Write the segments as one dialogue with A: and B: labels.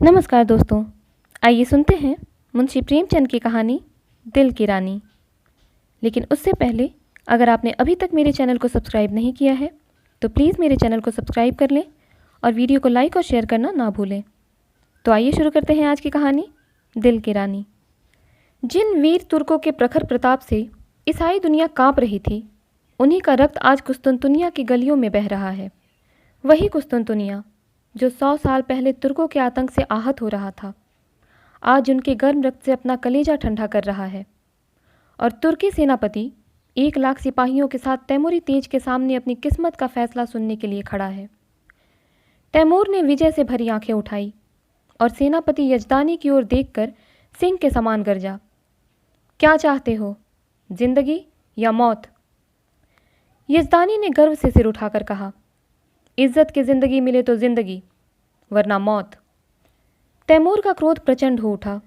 A: नमस्कार दोस्तों, आइए सुनते हैं मुंशी प्रेमचंद की कहानी दिल की रानी। लेकिन उससे पहले अगर आपने अभी तक मेरे चैनल को सब्सक्राइब नहीं किया है तो प्लीज़ मेरे चैनल को सब्सक्राइब कर लें और वीडियो को लाइक और शेयर करना ना भूलें। तो आइए शुरू करते हैं आज की कहानी दिल की रानी। जिन वीर तुर्कों के प्रखर प्रताप से ईसाई दुनिया काँप रही थी, उन्हीं का रक्त आज कुस्तुनतुनिया की गलियों में बह रहा है। वही कुस्तुनतुनिया जो 100 साल पहले तुर्कों के आतंक से आहत हो रहा था, आज उनके गर्म रक्त से अपना कलेजा ठंडा कर रहा है। और तुर्की सेनापति 1 लाख सिपाहियों के साथ तैमूरी तेज के सामने अपनी किस्मत का फैसला सुनने के लिए खड़ा है। तैमूर ने विजय से भरी आंखें उठाई और सेनापति यजदानी की ओर देखकर सिंह के समान गरजा, क्या चाहते हो, जिंदगी या मौत? यजदानी ने गर्व से सिर उठाकर कहा, इज्जत की जिंदगी मिले तो जिंदगी, वरना मौत। तैमूर का क्रोध प्रचंड हो उठा।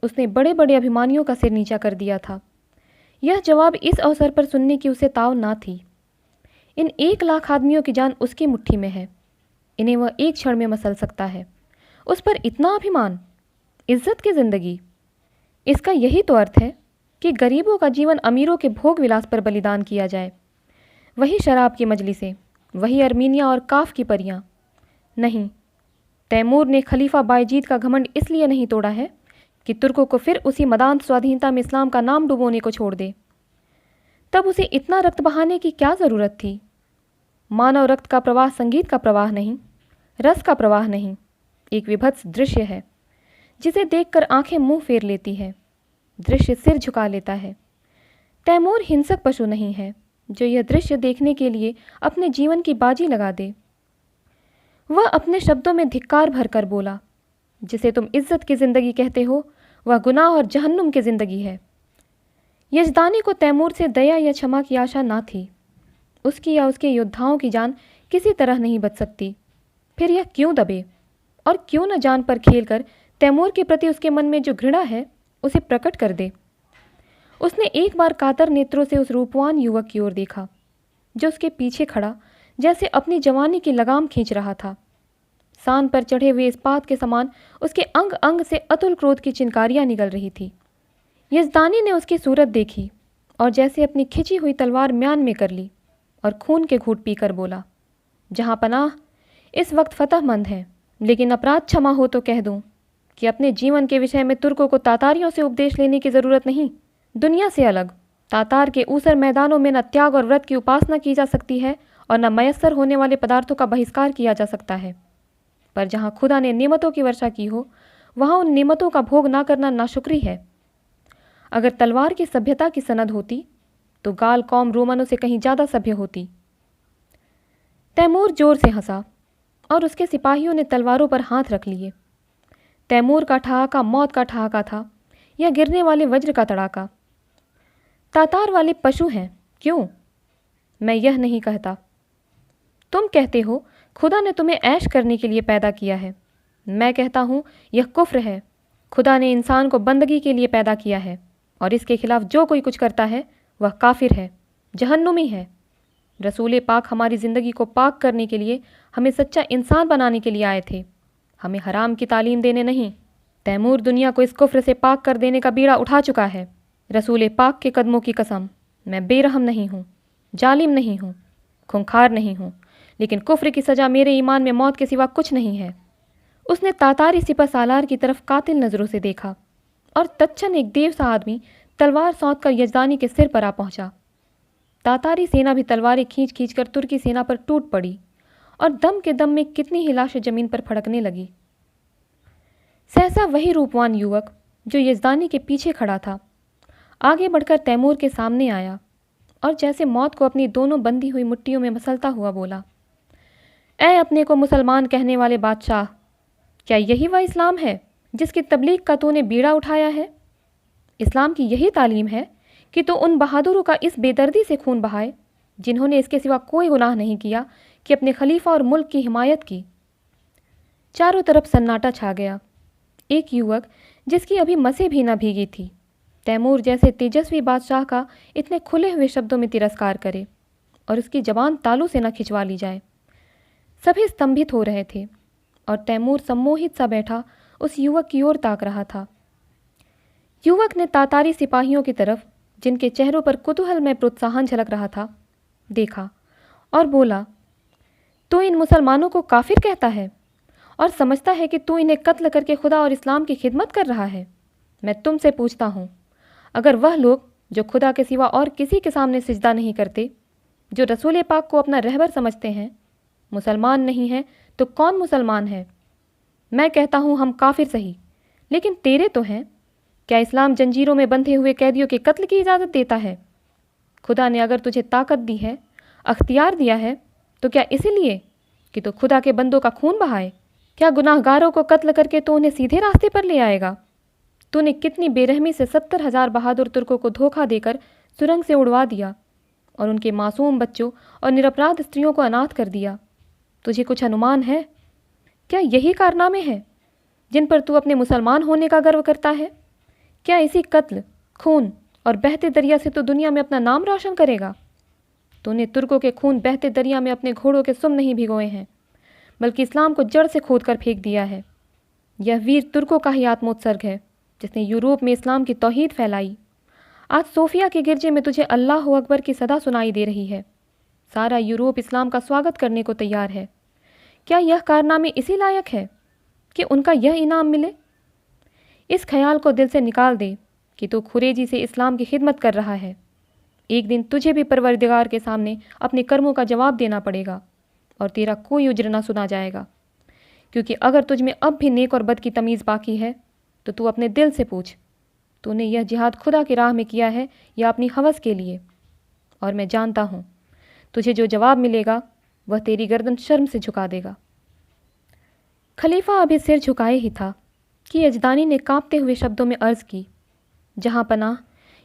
A: उसने बड़े बड़े अभिमानियों का सिर नीचा कर दिया था। यह जवाब इस अवसर पर सुनने की उसे ताव ना थी। इन 1 लाख आदमियों की जान उसकी मुट्ठी में है। इन्हें वह एक क्षण में मसल सकता है। उस पर इतना अभिमान, इज्जत की जिंदगी। इसका यही तो अर्थ है कि गरीबों का जीवन अमीरों के भोग विलास पर बलिदान किया जाए। वही शराब की मजलिसें, वही अर्मीनिया और काफ की परियां। नहीं, तैमूर ने खलीफा बायजीद का घमंड इसलिए नहीं तोड़ा है कि तुर्कों को फिर उसी मदान स्वाधीनता में इस्लाम का नाम डुबोने को छोड़ दे। तब उसे इतना रक्त बहाने की क्या ज़रूरत थी? मानव रक्त का प्रवाह संगीत का प्रवाह नहीं, रस का प्रवाह नहीं, एक विभत्स दृश्य है जिसे देखकर आंखें मुंह फेर लेती है, दृश्य सिर झुका लेता है। तैमूर हिंसक पशु नहीं है जो यह दृश्य देखने के लिए अपने जीवन की बाजी लगा दे। वह अपने शब्दों में धिक्कार भरकर बोला, जिसे तुम इज्जत की जिंदगी कहते हो वह गुनाह और जहन्नुम की जिंदगी है। यजदानी को तैमूर से दया या क्षमा की आशा ना थी। उसकी या उसके योद्धाओं की जान किसी तरह नहीं बच सकती। फिर यह क्यों दबे और क्यों न जान पर खेलकर तैमूर के प्रति उसके मन में जो घृणा है उसे प्रकट कर दे। उसने एक बार कातर नेत्रों से उस रूपवान युवक की ओर देखा जो उसके पीछे खड़ा जैसे अपनी जवानी की लगाम खींच रहा था। सान पर चढ़े हुए इस्पात के समान उसके अंग अंग से अतुल क्रोध की चिनकारियां निकल रही थी। यजदानी ने उसकी सूरत देखी और जैसे अपनी खिंची हुई तलवार म्यान में कर ली और खून के घूंट पीकर बोला, जहां पनाह इस वक्त फतहमंद है, लेकिन अपराध क्षमा हो तो कह दूं कि अपने जीवन के विषय में तुर्कों को तातारियों से उपदेश लेने की ज़रूरत नहीं। दुनिया से अलग तातार के ऊसर मैदानों में न त्याग और व्रत की उपासना की जा सकती है और न मयस्सर होने वाले पदार्थों का बहिष्कार किया जा सकता है। पर जहाँ खुदा ने नेमतों की वर्षा की हो, वहाँ उन नेमतों का भोग ना करना नाशुक्री है। अगर तलवार की सभ्यता की सनद होती तो गाल कौम रोमनों से कहीं ज़्यादा सभ्य होती। तैमूर जोर से हंसा और उसके सिपाहियों ने तलवारों पर हाथ रख लिए। तैमूर का ठहाका मौत का ठहाका था या गिरने वाले वज्र का तड़ाका। तातार वाले पशु हैं, क्यों? मैं यह नहीं कहता। तुम कहते हो खुदा ने तुम्हें ऐश करने के लिए पैदा किया है। मैं कहता हूँ यह कुफ्र है। खुदा ने इंसान को बंदगी के लिए पैदा किया है और इसके खिलाफ जो कोई कुछ करता है वह काफिर है, जहन्नुमी है। रसूल पाक हमारी ज़िंदगी को पाक करने के लिए हमें सच्चा इंसान बनाने के लिए आए थे, हमें हराम की तालीम देने नहीं। तैमूर दुनिया को इस कुफ्र से पाक कर देने का बीड़ा उठा चुका है। रसूल पाक के कदमों की कसम, मैं बेरहम नहीं हूँ, जालिम नहीं हूँ, खूंखार नहीं हूँ, लेकिन कुफ्र की सज़ा मेरे ईमान में मौत के सिवा कुछ नहीं है। उसने तातारी सिपह सालार की तरफ कातिल नज़रों से देखा और तत्क्षण एक देव सा आदमी तलवार सौंध कर यजदानी के सिर पर आ पहुँचा। तातारी सेना भी तलवारें खींच खींच कर तुर्की सेना पर टूट पड़ी और दम के दम में कितनी ही लाशें जमीन पर फड़कने लगी। सहसा वही रूपवान युवक जो यजदानी के पीछे खड़ा था आगे बढ़कर तैमूर के सामने आया और जैसे मौत को अपनी दोनों बंधी हुई मुट्ठियों में मसलता हुआ बोला, ऐ अपने को मुसलमान कहने वाले बादशाह, क्या यही वह इस्लाम है जिसकी तबलीग का तूने बीड़ा उठाया है? इस्लाम की यही तालीम है कि तू उन बहादुरों का इस बेदर्दी से खून बहाए जिन्होंने इसके सिवा कोई गुनाह नहीं किया कि अपने खलीफा और मुल्क की हिमायत की। चारों तरफ सन्नाटा छा गया। एक युवक जिसकी अभी मसें भी न भीगी थी, तैमूर जैसे तेजस्वी बादशाह का इतने खुले हुए शब्दों में तिरस्कार करे और उसकी जबान तालू से न खिंचवा ली जाए। सभी स्तंभित हो रहे थे और तैमूर सम्मोहित सा बैठा उस युवक की ओर ताक रहा था। युवक ने तातारी सिपाहियों की तरफ, जिनके चेहरों पर कुतूहल में प्रोत्साहन झलक रहा था, देखा और बोला, तू इन मुसलमानों को काफिर कहता है और समझता है कि तू इन्हें कत्ल करके खुदा और इस्लाम की खिदमत कर रहा है। मैं तुमसे पूछता हूँ, अगर वह लोग जो खुदा के सिवा और किसी के सामने सिजदा नहीं करते, जो रसूल पाक को अपना रहबर समझते हैं, मुसलमान नहीं हैं, तो कौन मुसलमान है? मैं कहता हूँ हम काफिर सही, लेकिन तेरे तो हैं। क्या इस्लाम जंजीरों में बंधे हुए कैदियों के कत्ल की इजाज़त देता है? खुदा ने अगर तुझे ताकत दी है, अख्तियार दिया है, तो क्या इसीलिए कि तो खुदा के बंदों का खून बहाए? क्या गुनाहगारों को कत्ल करके तो उन्हें सीधे रास्ते पर ले आएगा? तूने कितनी बेरहमी से 70,000 बहादुर तुर्कों को धोखा देकर सुरंग से उड़वा दिया और उनके मासूम बच्चों और निरपराध स्त्रियों को अनाथ कर दिया। तुझे कुछ अनुमान है? क्या यही कारनामे हैं जिन पर तू अपने मुसलमान होने का गर्व करता है? क्या इसी कत्ल, खून और बहते दरिया से तो दुनिया में अपना नाम रोशन करेगा? तूने तुर्कों के खून बहते दरिया में अपने घोड़ों के सुम नहीं भिगोए हैं, बल्कि इस्लाम को जड़ से खोद कर फेंक दिया है। यह वीर तुर्कों का ही आत्मोत्सर्ग है जिसने यूरोप में इस्लाम की तौहीद फैलाई। आज सोफिया के गिरजे में तुझे अल्लाह अकबर की सदा सुनाई दे रही है। सारा यूरोप इस्लाम का स्वागत करने को तैयार है। क्या यह कारनामे इसी लायक है कि उनका यह इनाम मिले? इस ख्याल को दिल से निकाल दे कि तू खुरेजी से इस्लाम की खिदमत कर रहा है। एक दिन तुझे भी परवरदिगार के सामने अपने कर्मों का जवाब देना पड़ेगा और तेरा कोई उज्र ना सुना जाएगा। क्योंकि अगर तुझ में अब भी नेक और बद की तमीज़ बाकी है, तो तू अपने दिल से पूछ, तूने यह जिहाद खुदा की राह में किया है या अपनी हवस के लिए? और मैं जानता हूँ तुझे जो जवाब मिलेगा वह तेरी गर्दन शर्म से झुका देगा। खलीफा अभी सिर झुकाए ही था कि यजदानी ने कांपते हुए शब्दों में अर्ज़ की, जहाँ पनाह,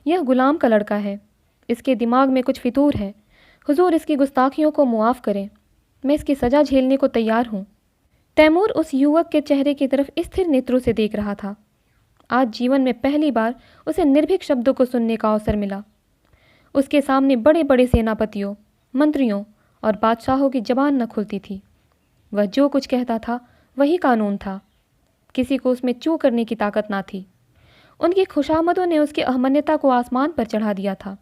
A: यह गुलाम का लड़का है, इसके दिमाग में कुछ फितूर है। हुजूर इसकी गुस्ताखियों को मुआफ़ करें, मैं इसकी सज़ा झेलने को तैयार हूँ। तैमूर उस युवक के चेहरे की तरफ स्थिर नेत्रों से देख रहा था। आज जीवन में पहली बार उसे निर्भीक शब्दों को सुनने का अवसर मिला। उसके सामने बड़े बड़े सेनापतियों, मंत्रियों और बादशाहों की जबान न खुलती थी। वह जो कुछ कहता था वही कानून था। किसी को उसमें चू करने की ताकत ना थी। उनकी खुशामदों ने उसकी अहमन्यता को आसमान पर चढ़ा दिया था।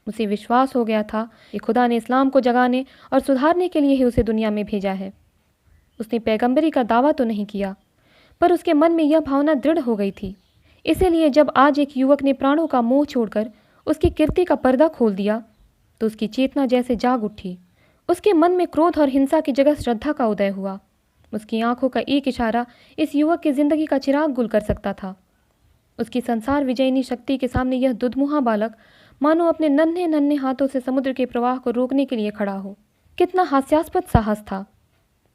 A: उसे विश्वास हो गया था कि खुदा ने इस्लाम को जगाने और सुधारने के लिए ही उसे दुनिया में भेजा है। उसने पैगंबरी का दावा तो नहीं किया, पर उसके मन में यह भावना दृढ़ हो गई थी। इसीलिए जब आज एक युवक ने प्राणों का मोह छोड़कर उसकी कीर्ति का पर्दा खोल दिया, तो उसकी चेतना जैसे जाग उठी। उसके मन में क्रोध और हिंसा की जगह श्रद्धा का उदय हुआ। उसकी आंखों का एक इशारा इस युवक की जिंदगी का चिराग गुल कर सकता था। उसकी संसार विजयनी शक्ति के सामने यह दुधमुहा बालक मानो अपने नन्हे नन्हे हाथों से समुद्र के प्रवाह को रोकने के लिए खड़ा हो। कितना हास्यास्पद साहस था,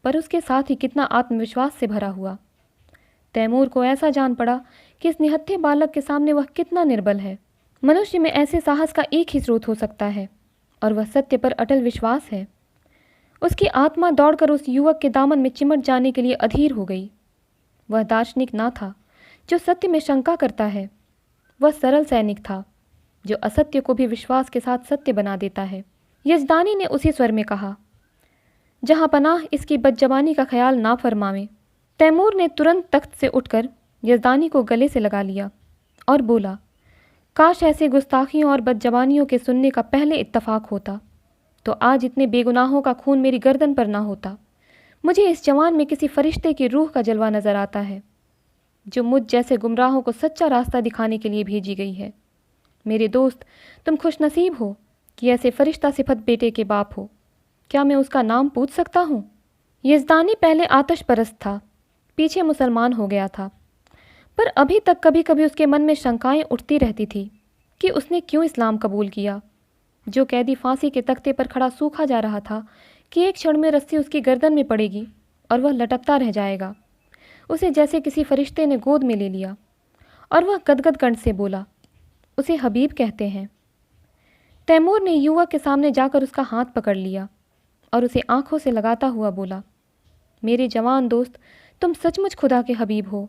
A: पर उसके साथ ही कितना आत्मविश्वास से भरा हुआ। तैमूर को ऐसा जान पड़ा कि इस निहत्थे बालक के सामने वह कितना निर्बल है। मनुष्य में ऐसे साहस का एक ही स्रोत हो सकता है, और वह सत्य पर अटल विश्वास है। उसकी आत्मा दौड़कर उस युवक के दामन में चिमट जाने के लिए अधीर हो गई। वह दार्शनिक ना था जो सत्य में शंका करता है, वह सरल सैनिक था जो असत्य को भी विश्वास के साथ सत्य बना देता है। यजदानी ने उसी स्वर में कहा, जहाँ पनाह इसकी बदजबानी का ख्याल ना फरमावे। तैमूर ने तुरंत तख्त से उठकर यजदानी को गले से लगा लिया और बोला, काश ऐसे गुस्ताखियों और बदजबानियों के सुनने का पहले इत्तफाक होता, तो आज इतने बेगुनाहों का खून मेरी गर्दन पर ना होता। मुझे इस जवान में किसी फरिश्ते की रूह का जलवा नजर आता है, जो मुझ जैसे गुमराहों को सच्चा रास्ता दिखाने के लिए भेजी गई है। मेरे दोस्त, तुम खुशनसीब हो कि ऐसे फरिश्ता सिफत बेटे के बाप हो। क्या मैं उसका नाम पूछ सकता हूँ? यजदानी पहले आतश परस्त था, पीछे मुसलमान हो गया था, पर अभी तक कभी कभी उसके मन में शंकाएं उठती रहती थी कि उसने क्यों इस्लाम कबूल किया। जो कैदी फांसी के तख्ते पर खड़ा सूखा जा रहा था कि एक क्षण में रस्सी उसकी गर्दन में पड़ेगी और वह लटकता रह जाएगा। उसे जैसे किसी फरिश्ते ने गोद में ले लिया और वह गदगद कंठ से बोला, उसे हबीब कहते हैं। तैमूर ने युवक के सामने जाकर उसका हाथ पकड़ लिया और उसे आंखों से लगाता हुआ बोला, मेरे जवान दोस्त, तुम सचमुच खुदा के हबीब हो।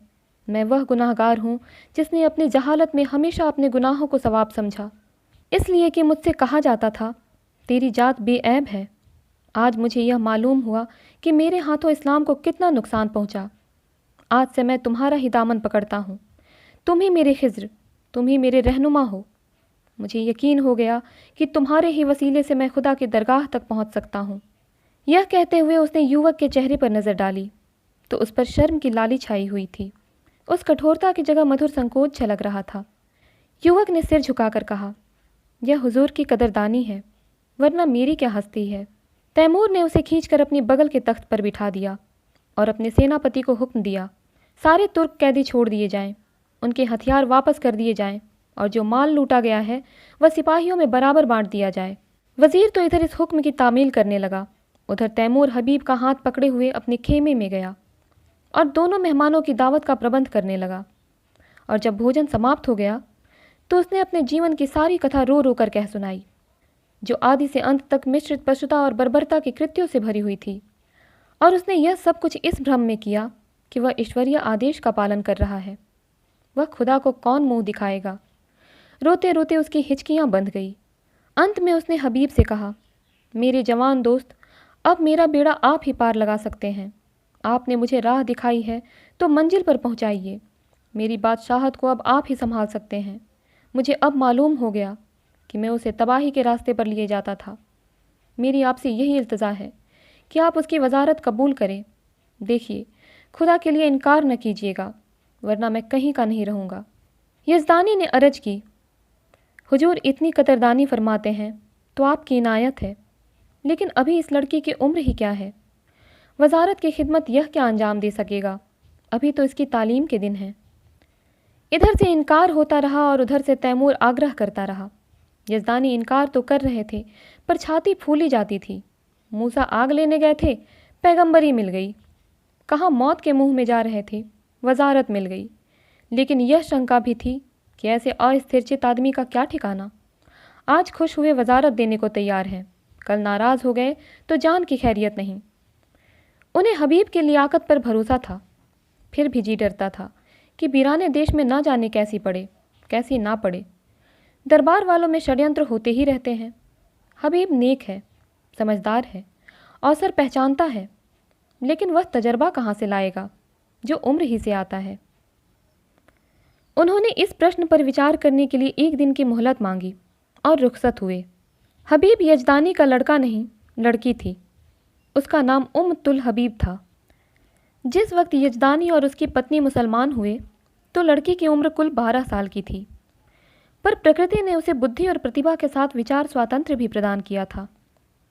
A: मैं वह गुनाहगार हूँ जिसने अपनी जहालत में हमेशा अपने गुनाहों को सवाब समझा, इसलिए कि मुझसे कहा जाता था तेरी जात बेऐब है। आज मुझे यह मालूम हुआ कि मेरे हाथों इस्लाम को कितना नुकसान पहुँचा। आज से मैं तुम्हारा ही दामन पकड़ता हूँ। तुम ही मेरे खिज्र, तुम ही मेरे रहनुमा हो। मुझे यकीन हो गया कि तुम्हारे ही वसीले से मैं खुदा की दरगाह तक पहुँच सकता हूँ। यह कहते हुए उसने युवक के चेहरे पर नज़र डाली तो उस पर शर्म की लाली छाई हुई थी। उस कठोरता की जगह मधुर संकोच छलक रहा था। युवक ने सिर झुकाकर कहा, यह हुजूर की कदरदानी है, वरना मेरी क्या हस्ती है। तैमूर ने उसे खींचकर अपनी बगल के तख्त पर बिठा दिया और अपने सेनापति को हुक्म दिया, सारे तुर्क कैदी छोड़ दिए जाएं, उनके हथियार वापस कर दिए जाएं और जो माल लूटा गया है वह सिपाहियों में बराबर बांट दिया जाए। वजीर तो इधर इस हुक्म की तामील करने लगा, उधर तैमूर हबीब का हाथ पकड़े हुए अपने खेमे में गया और दोनों मेहमानों की दावत का प्रबंध करने लगा। और जब भोजन समाप्त हो गया तो उसने अपने जीवन की सारी कथा रो रो कर कह सुनाई, जो आदि से अंत तक मिश्रित पशुता और बर्बरता के कृत्यों से भरी हुई थी। और उसने यह सब कुछ इस भ्रम में किया कि वह ईश्वरीय आदेश का पालन कर रहा है। वह खुदा को कौन मुंह दिखाएगा। रोते रोते उसकी हिचकियां बंध गई। अंत में उसने हबीब से कहा, मेरे जवान दोस्त, अब मेरा बेड़ा आप ही पार लगा सकते हैं। आपने मुझे राह दिखाई है तो मंजिल पर पहुंचाइए। मेरी बादशाहत को अब आप ही संभाल सकते हैं। मुझे अब मालूम हो गया कि मैं उसे तबाही के रास्ते पर लिए जाता था। मेरी आपसे यही इल्तजा है कि आप उसकी वजारत कबूल करें। देखिए, खुदा के लिए इनकार न कीजिएगा, वरना मैं कहीं का नहीं रहूँगा। यज़दानी ने अर्ज की, हुजूर इतनी कदरदानी फरमाते हैं तो आपकी इनायत है, लेकिन अभी इस लड़की की उम्र ही क्या है। वजारत की खिदमत यह क्या अंजाम दे सकेगा, अभी तो इसकी तालीम के दिन हैं। इधर से इनकार होता रहा और उधर से तैमूर आग्रह करता रहा। यज़दानी इनकार तो कर रहे थे पर छाती फूली जाती थी। मूसा आग लेने गए थे, पैगंबरी मिल गई। कहाँ मौत के मुंह में जा रहे थे, वजारत मिल गई। लेकिन यह शंका भी थी कि ऐसे अस्थिरचित आदमी का क्या ठिकाना। आज खुश हुए वजारत देने को तैयार हैं, कल नाराज़ हो गए तो जान की खैरियत नहीं। उन्हें हबीब की लियाकत पर भरोसा था, फिर भी जी डरता था कि वीराने देश में ना जाने कैसी पड़े, कैसी ना पड़े। दरबार वालों में षड्यंत्र होते ही रहते हैं। हबीब नेक है, समझदार है, अवसर पहचानता है, लेकिन वह तजर्बा कहाँ से लाएगा जो उम्र ही से आता है। उन्होंने इस प्रश्न पर विचार करने के लिए एक दिन की मोहलत मांगी और रुखसत हुए। हबीब यजदानी का लड़का नहीं, लड़की थी। उसका नाम तुल हबीब था। जिस वक्त यजदानी और उसकी पत्नी मुसलमान हुए तो लड़की की उम्र कुल 12 साल की थी, पर प्रकृति ने उसे बुद्धि और प्रतिभा के साथ विचार स्वातंत्र्य भी प्रदान किया था।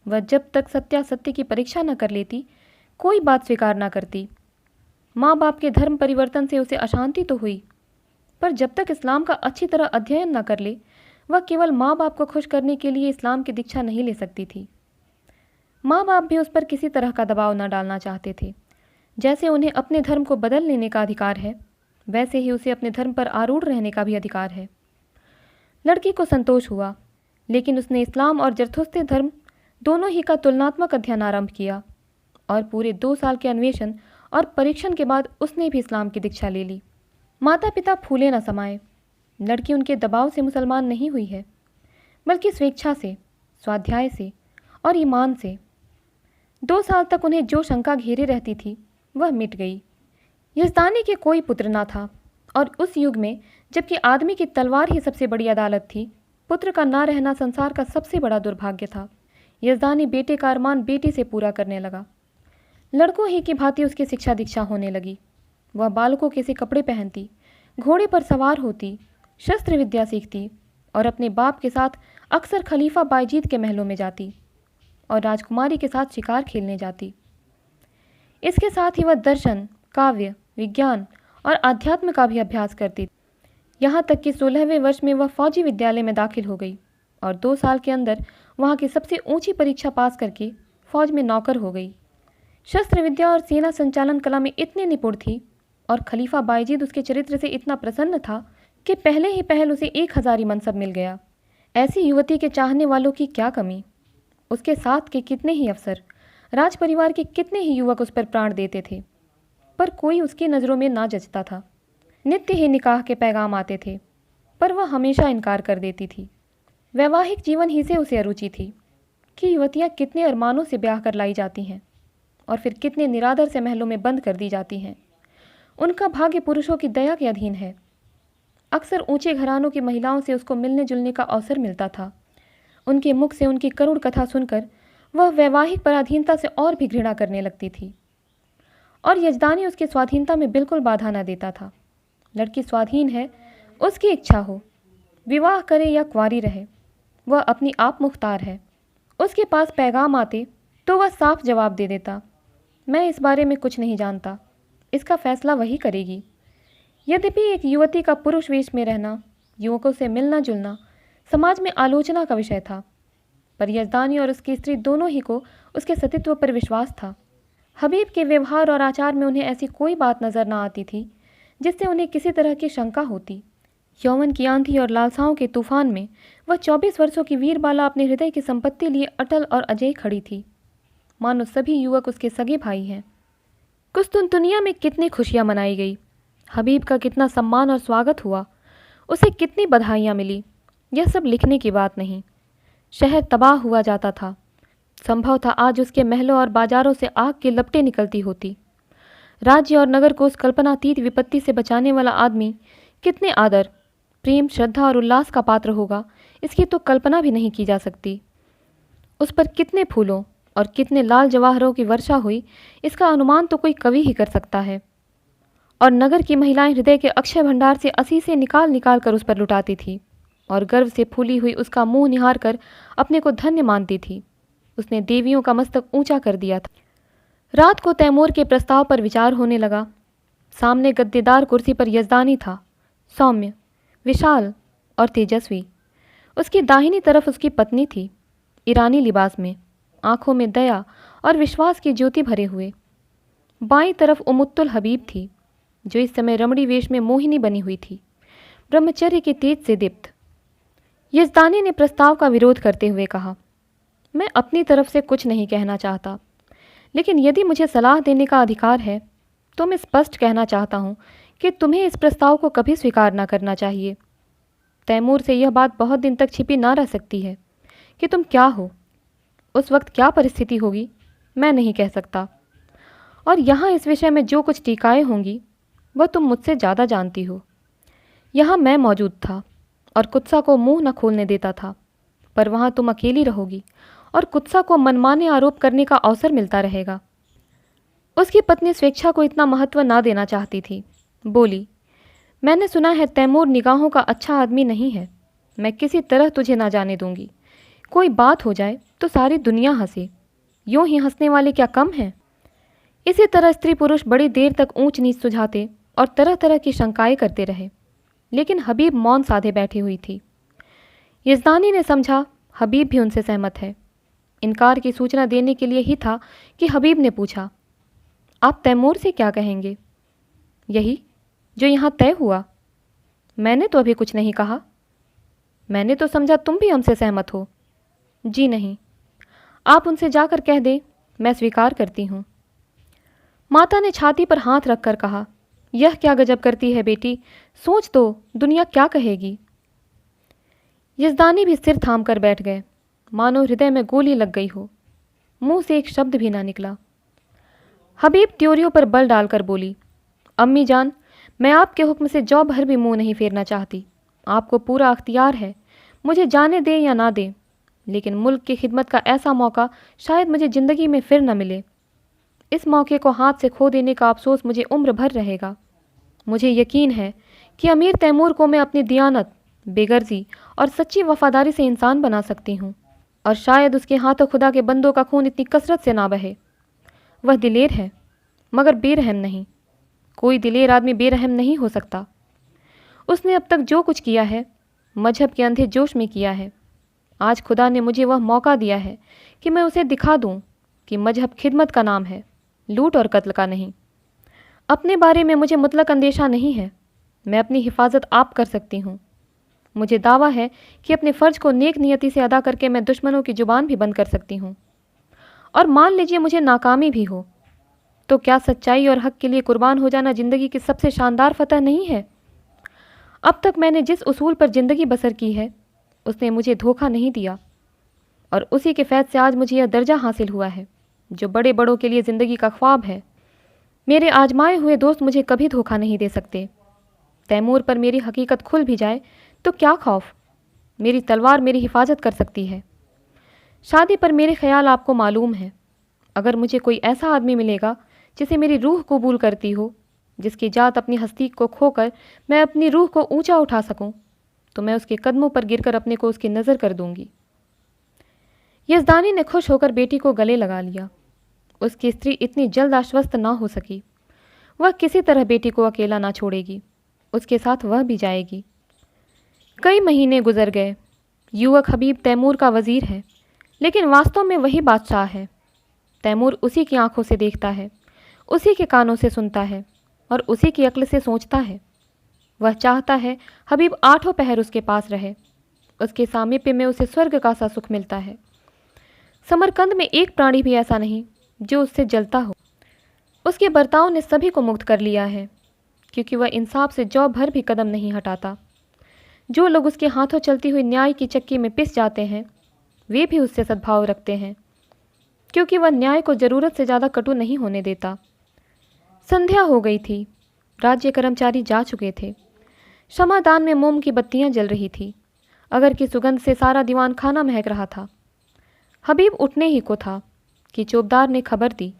A: वह जब तक सत्यासत्य की परीक्षा न कर लेती कोई बात स्वीकार न करती। माँ बाप के धर्म परिवर्तन से उसे अशांति तो हुई, पर जब तक इस्लाम का अच्छी तरह अध्ययन न कर ले वह केवल माँ बाप को खुश करने के लिए इस्लाम की दीक्षा नहीं ले सकती थी। माँ बाप भी उस पर किसी तरह का दबाव न डालना चाहते थे। जैसे उन्हें अपने धर्म को बदल लेने का अधिकार है, वैसे ही उसे अपने धर्म पर आरूढ़ रहने का भी अधिकार है। लड़की को संतोष हुआ, लेकिन उसने इस्लाम और जरथुस्ते धर्म दोनों ही का तुलनात्मक अध्ययन आरंभ किया और पूरे 2 साल के अन्वेषण और परीक्षण के बाद उसने भी इस्लाम की दीक्षा ले ली। माता पिता फूले न समाये। लड़की उनके दबाव से मुसलमान नहीं हुई है, बल्कि स्वेच्छा से, स्वाध्याय से और ईमान से। 2 साल तक उन्हें जो शंका घेरे रहती थी वह मिट गई। यज़दानी के कोई पुत्र ना था, और उस युग में जबकि आदमी की तलवार ही सबसे बड़ी अदालत थी, पुत्र का ना रहना संसार का सबसे बड़ा दुर्भाग्य था। यज़दानी बेटे का अरमान बेटी से पूरा करने लगा। लड़कों ही की भांति उसकी शिक्षा दीक्षा होने लगी। वह बालकों के से कपड़े पहनती, घोड़े पर सवार होती, शस्त्र विद्या सीखती और अपने बाप के साथ अक्सर खलीफा बायजीद के महलों में जाती और राजकुमारी के साथ शिकार खेलने जाती। इसके साथ ही वह दर्शन, काव्य, विज्ञान और आध्यात्म का भी अभ्यास करती। यहाँ तक कि 16वें वर्ष में वह फौजी विद्यालय में दाखिल हो गई और 2 साल के अंदर वहाँ की सबसे ऊंची परीक्षा पास करके फौज में नौकर हो गई। शस्त्र विद्या और सेना संचालन कला में इतनी निपुण थी और खलीफा बायजीद उसके चरित्र से इतना प्रसन्न था कि पहले ही पहल उसे 1000 मनसब मिल गया। ऐसी युवती के चाहने वालों की क्या कमी। उसके साथ के कितने ही अफसर, राज परिवार के कितने ही युवक उस पर प्राण देते थे, पर कोई उसकी नज़रों में ना जचता था। नित्य ही निकाह के पैगाम आते थे, पर वह हमेशा इनकार कर देती थी। वैवाहिक जीवन ही से उसे अरुचि थी कि युवतियाँ कितने अरमानों से ब्याह कर लाई जाती हैं और फिर कितने निरादर से महलों में बंद कर दी जाती हैं। उनका भाग्य पुरुषों की दया के अधीन है। अक्सर ऊंचे घरानों की महिलाओं से उसको मिलने जुलने का अवसर मिलता था। उनके मुख से उनकी करुण कथा सुनकर वह वैवाहिक पराधीनता से और भी घृणा करने लगती थी। और यजदानी उसकी स्वाधीनता में बिल्कुल बाधा न देता था। लड़की स्वाधीन है, उसकी इच्छा हो, विवाह करे या कुंवारी रहे, वह अपनी आप मुख्तार है। उसके पास पैगाम आते तो वह साफ जवाब दे देता, मैं इस बारे में कुछ नहीं जानता, इसका फैसला वही करेगी। यद्यपि एक युवती का पुरुष वेश में रहना, युवकों से मिलना जुलना समाज में आलोचना का विषय था, पर यजदानी और उसकी स्त्री दोनों ही को उसके सतीत्व पर विश्वास था। हबीब के व्यवहार और आचार में उन्हें ऐसी कोई बात नजर न आती थी जिससे उन्हें किसी तरह की शंका होती। यौवन की आंधी और लालसाओं के तूफान में वह 24 वर्षों की वीरबाला अपने हृदय की संपत्ति लिए अटल और अजय खड़ी थी, मानो सभी युवक उसके सगे भाई हैं। कुस्तुनतुनिया में कितनी खुशियां मनाई गई, हबीब का कितना सम्मान और स्वागत हुआ, उसे कितनी बधाइयाँ मिली, यह सब लिखने की बात नहीं। शहर तबाह हुआ जाता था। संभव था आज उसके महलों और बाजारों से आग की लपटें निकलती होती। राज्य और नगर को उस कल्पनातीत विपत्ति से बचाने वाला आदमी कितने आदर, प्रेम, श्रद्धा और उल्लास का पात्र होगा, इसकी तो कल्पना भी नहीं की जा सकती। उस पर कितने फूलों और कितने लाल जवाहरों की वर्षा हुई, इसका अनुमान तो कोई कवि ही कर सकता है। और नगर की महिलाएं हृदय के अक्षय भंडार से असीसें निकाल निकाल कर उस पर लुटाती थी और गर्व से फूली हुई उसका मुंह निहार कर अपने को धन्य मानती थी। उसने देवियों का मस्तक ऊंचा कर दिया था। रात को तैमूर के प्रस्ताव पर विचार होने लगा। सामने गद्देदार कुर्सी पर यजदानी था, सौम्य, विशाल और तेजस्वी। उसकी दाहिनी तरफ उसकी पत्नी थी, ईरानी लिबास में, आंखों में दया और विश्वास की ज्योति भरे हुए। बाईं तरफ उमुत्तुल हबीब थी, जो इस समय रमणी वेश में मोहिनी बनी हुई थी, ब्रह्मचर्य के तेज से दीप्त। यजदानी ने प्रस्ताव का विरोध करते हुए कहा, मैं अपनी तरफ से कुछ नहीं कहना चाहता, लेकिन यदि मुझे सलाह देने का अधिकार है तो मैं स्पष्ट कहना चाहता हूँ कि तुम्हें इस प्रस्ताव को कभी स्वीकार न करना चाहिए। तैमूर से यह बात बहुत दिन तक छिपी ना रह सकती है कि तुम क्या हो। उस वक्त क्या परिस्थिति होगी मैं नहीं कह सकता, और यहाँ इस विषय में जो कुछ टीकाएँ होंगी वह तुम मुझसे ज़्यादा जानती हो। यहाँ मैं मौजूद था और कुत्सा को मुंह न खोलने देता था, पर वहाँ तुम अकेली रहोगी और कुत्सा को मनमाने आरोप करने का अवसर मिलता रहेगा। उसकी पत्नी स्वेच्छा को इतना महत्व ना देना चाहती थी। बोली, मैंने सुना है तैमूर निगाहों का अच्छा आदमी नहीं है। मैं किसी तरह तुझे ना जाने दूंगी। कोई बात हो जाए तो सारी दुनिया हंसे, यूं ही हंसने वाले क्या कम हैं। इसी तरह स्त्री पुरुष बड़ी देर तक ऊंच नीच सुझाते और तरह तरह की शंकाएं करते रहे, लेकिन हबीब मौन साधे बैठी हुई थी। यजदानी ने समझा हबीब भी उनसे सहमत है। इनकार की सूचना देने के लिए ही था कि हबीब ने पूछा, आप तैमूर से क्या कहेंगे? यही जो यहाँ तय हुआ। मैंने तो अभी कुछ नहीं कहा। मैंने तो समझा तुम भी हमसे सहमत हो। जी नहीं, आप उनसे जाकर कह दें मैं स्वीकार करती हूँ। माता ने छाती पर हाथ रखकर कहा, यह क्या गजब करती है बेटी, सोच तो दुनिया क्या कहेगी। यजदानी भी सिर थाम कर बैठ गए, मानो हृदय में गोली लग गई हो। मुंह से एक शब्द भी ना निकला। हबीब त्योरियों पर बल डालकर बोली, अम्मी जान, मैं आपके हुक्म से जौ भर भी मुंह नहीं फेरना चाहती। आपको पूरा अख्तियार है, मुझे जाने दें या ना दें, लेकिन मुल्क की खिदमत का ऐसा मौका शायद मुझे ज़िंदगी में फिर न मिले। इस मौके को हाथ से खो देने का अफसोस मुझे उम्र भर रहेगा। मुझे यकीन है कि अमीर तैमूर को मैं अपनी दियानत, बेगर्जी और सच्ची वफादारी से इंसान बना सकती हूँ, और शायद उसके हाथों खुदा के बंदों का खून इतनी कसरत से ना बहे। वह दिलेर है मगर बेरहम नहीं। कोई दिलेर आदमी बेरहम नहीं हो सकता। उसने अब तक जो कुछ किया है मजहब के अंधे जोश में किया है। आज खुदा ने मुझे वह मौका दिया है कि मैं उसे दिखा दूं कि मजहब खिदमत का नाम है, लूट और कत्ल का नहीं। अपने बारे में मुझे मुतलक अंदेशा नहीं है। मैं अपनी हिफाजत आप कर सकती हूँ। मुझे दावा है कि अपने फ़र्ज को नेक नियति से अदा करके मैं दुश्मनों की जुबान भी बंद कर सकती हूँ। और मान लीजिए मुझे नाकामी भी हो, तो क्या सच्चाई और हक के लिए कुर्बान हो जाना ज़िंदगी की सबसे शानदार फतह नहीं है? अब तक मैंने जिस उसूल पर ज़िंदगी बसर की है उसने मुझे धोखा नहीं दिया, और उसी के फैज़ से आज मुझे यह दर्जा हासिल हुआ है जो बड़े बड़ों के लिए ज़िंदगी का ख्वाब है। मेरे आजमाए हुए दोस्त मुझे कभी धोखा नहीं दे सकते। तैमूर पर मेरी हकीकत खुल भी जाए तो क्या खौफ, मेरी तलवार मेरी हिफाजत कर सकती है। शादी पर मेरे ख्याल आपको मालूम है। अगर मुझे कोई ऐसा आदमी मिलेगा जिसे मेरी रूह कबूल करती हो, जिसकी जात अपनी हस्ती को खोकर मैं अपनी रूह को ऊंचा उठा सकूं, तो मैं उसके कदमों पर गिरकर अपने को उसकी नज़र कर दूंगी। यज़दानी ने खुश होकर बेटी को गले लगा लिया। उसकी स्त्री इतनी जल्द आश्वस्त ना हो सकी। वह किसी तरह बेटी को अकेला ना छोड़ेगी, उसके साथ वह भी जाएगी। कई महीने गुजर गए। युवक हबीब तैमूर का वजीर है, लेकिन वास्तव में वही बादशाह है। तैमूर उसी की आंखों से देखता है, उसी के कानों से सुनता है और उसी की अक्ल से सोचता है। वह चाहता है हबीब आठों पहर उसके पास रहे। उसके सामीप्य में उसे स्वर्ग का सा सुख मिलता है। समरकंद में एक प्राणी भी ऐसा नहीं जो उससे जलता हो। उसके बर्ताव ने सभी को मुक्त कर लिया है, क्योंकि वह इंसाफ से जौ भर भी कदम नहीं हटाता। जो लोग उसके हाथों चलती हुई न्याय की चक्की में पिस जाते हैं, वे भी उससे सद्भाव रखते हैं, क्योंकि वह न्याय को ज़रूरत से ज़्यादा कटु नहीं होने देता। संध्या हो गई थी। राज्य कर्मचारी जा चुके थे। क्षमादान में मोम की बत्तियां जल रही थी। अगर की सुगंध से सारा दीवान खाना महक रहा था। हबीब उठने ही को था कि चौबदार ने खबर दी,